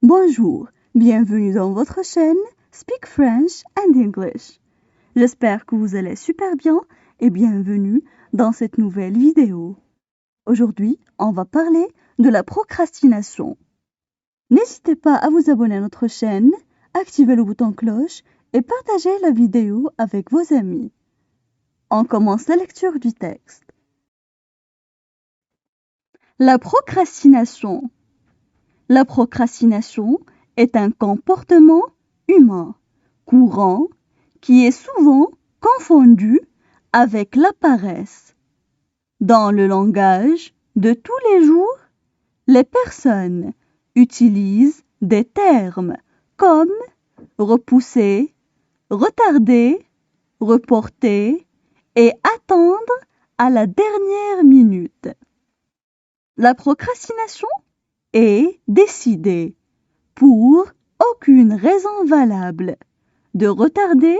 Bonjour, bienvenue dans votre chaîne Speak French and English. J'espère que vous allez super bien et bienvenue dans cette nouvelle vidéo. Aujourd'hui, on va parler de la procrastination. N'hésitez pas à vous abonner à notre chaîne, activer le bouton cloche et partager la vidéo avec vos amis. On commence la lecture du texte. La procrastination. La procrastination est un comportement humain courant qui est souvent confondu avec la paresse. Dans le langage de tous les jours, les personnes utilisent des termes comme repousser, retarder, reporter et attendre à la dernière minute. La procrastination est décider, pour aucune raison valable, de retarder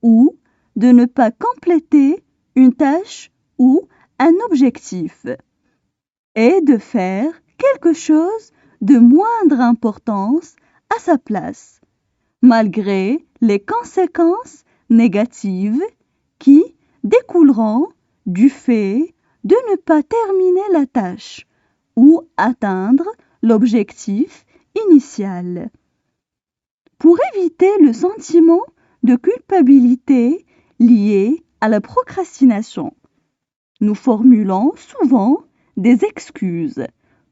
ou de ne pas compléter une tâche ou un objectif, et de faire quelque chose de moindre importance à sa place, malgré les conséquences négatives qui découleront du fait de ne pas terminer la tâche ou atteindre l'objectif initial. Pour éviter le sentiment de culpabilité lié à la procrastination, nous formulons souvent des excuses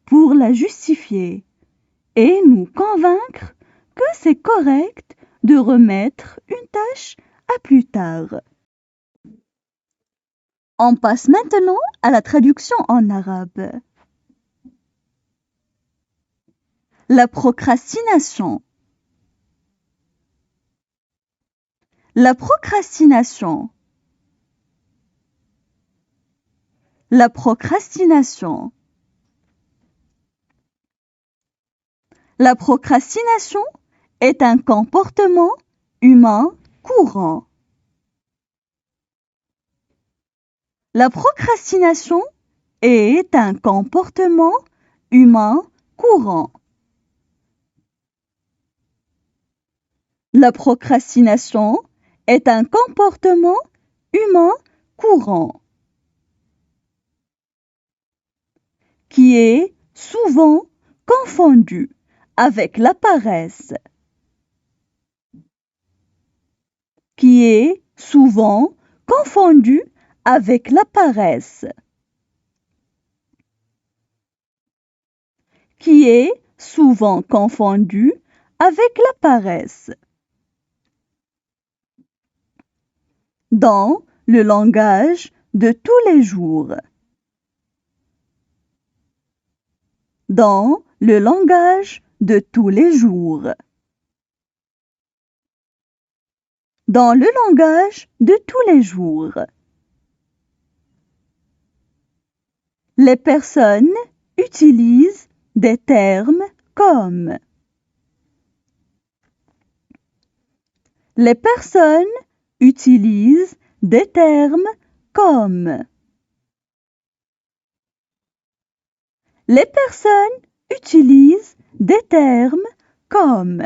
pour la justifier et nous convaincre que c'est correct de remettre une tâche à plus tard. On passe maintenant à la traduction en arabe. La procrastination. La procrastination. La procrastination. La procrastination est un comportement humain courant. La procrastination est un comportement humain courant. La procrastination est un comportement humain courant qui est souvent confondu avec la paresse, qui est souvent confondu avec la paresse, qui est souvent confondu avec la paresse. Dans le langage de tous les jours. Dans le langage de tous les jours. Dans le langage de tous les jours. Les personnes utilisent des termes comme. Les personnes utilisent des termes comme. Les personnes utilisent des termes comme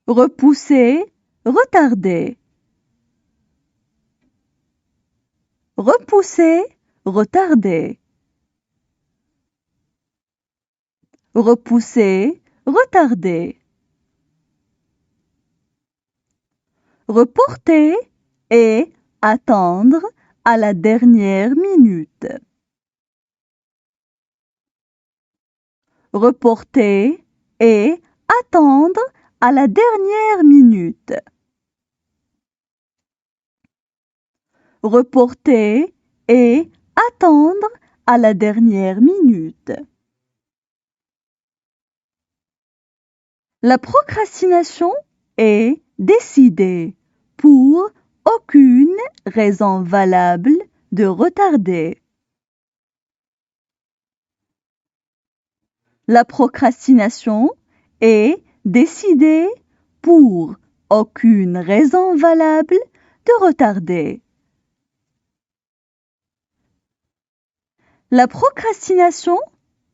repousser, retarder. Repousser, retarder. Repousser, retarder. Reporter et attendre à la dernière minute. Reporter et attendre à la dernière minute. Reporter et attendre à la dernière minute. La procrastination est décider pour aucune raison valable de retarder. La procrastination est décider pour aucune raison valable de retarder. La procrastination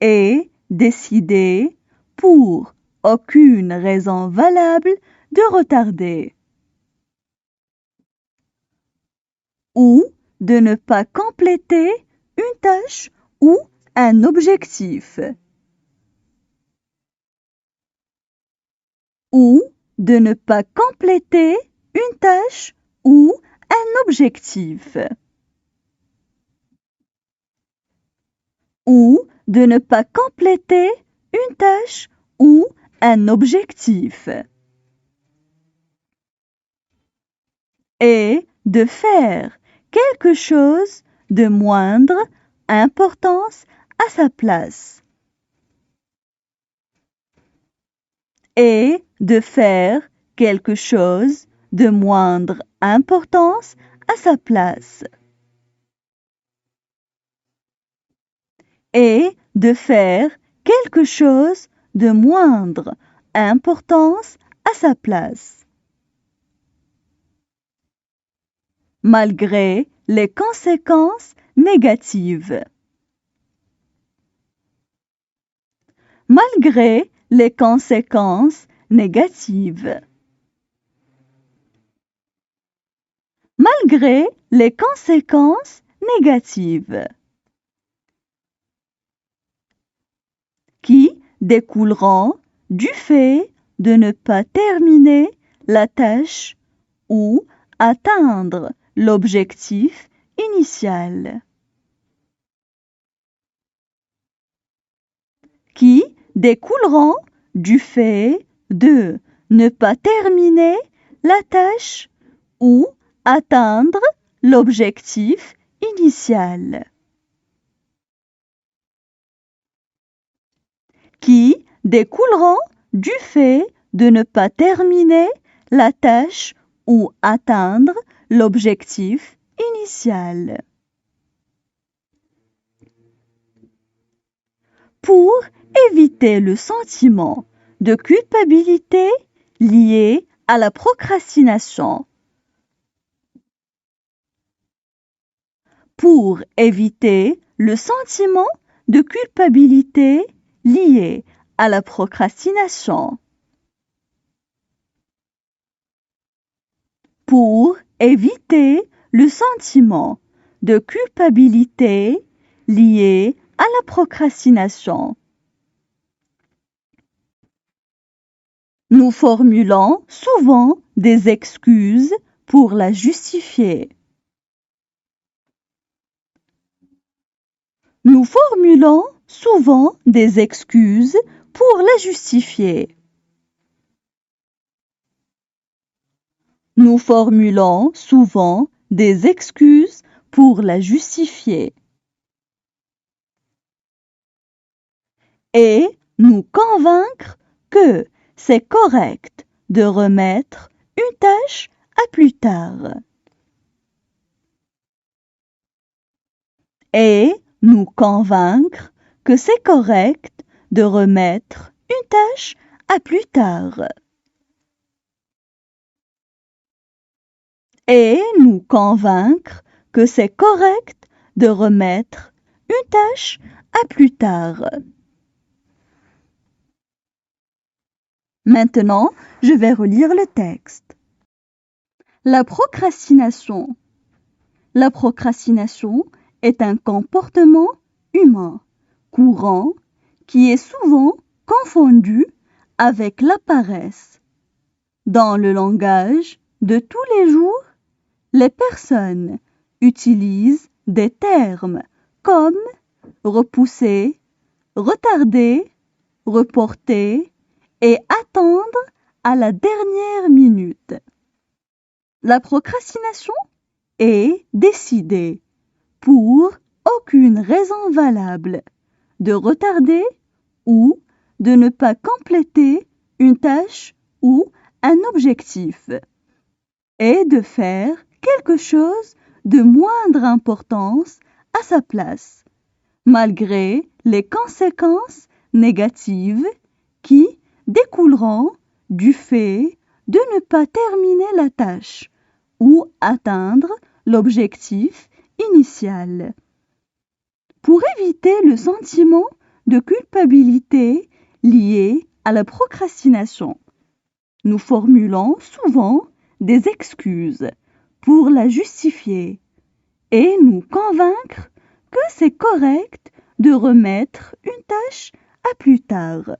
est décider, pour aucune raison valable, de retarder. Ou de ne pas compléter une tâche ou un objectif. Ou de ne pas compléter une tâche ou un objectif. Ou de ne pas compléter une tâche ou un objectif. Et de faire quelque chose de moindre importance à sa place. Et de faire quelque chose de moindre importance à sa place. Et de faire quelque chose de moindre importance à sa place. Malgré les conséquences négatives. Malgré les conséquences négatives. Malgré les conséquences négatives. Qui découleront du fait de ne pas terminer la tâche ou atteindre l'objectif initial. Qui découleront du fait de ne pas terminer la tâche ou atteindre l'objectif initial. Qui découleront du fait de ne pas terminer la tâche ou atteindre l'objectif initial. Pour éviter le sentiment de culpabilité lié à la procrastination. Pour éviter le sentiment de culpabilité lié à la procrastination. Pour éviter le sentiment de culpabilité lié à la procrastination. Nous formulons souvent des excuses pour la justifier. Nous formulons souvent des excuses pour la justifier. Nous formulons souvent des excuses pour la justifier. Et nous convaincre que c'est correct de remettre une tâche à plus tard. Et nous convaincre que c'est correct de remettre une tâche à plus tard. Et nous convaincre que c'est correct de remettre une tâche à plus tard. Maintenant, je vais relire le texte. La procrastination. La procrastination est un comportement humain courant qui est souvent confondu avec la paresse. Dans le langage de tous les jours, les personnes utilisent des termes comme repousser, retarder, reporter et attendre à la dernière minute. La procrastination est décider, pour aucune raison valable, de retarder ou de ne pas compléter une tâche ou un objectif, et de faire quelque chose de moindre importance à sa place, malgré les conséquences négatives qui découleront du fait de ne pas terminer la tâche ou atteindre l'objectif initial. Pour éviter le sentiment de culpabilité liée à la procrastination. Nous formulons souvent des excuses pour la justifier et nous convaincre que c'est correct de remettre une tâche à plus tard.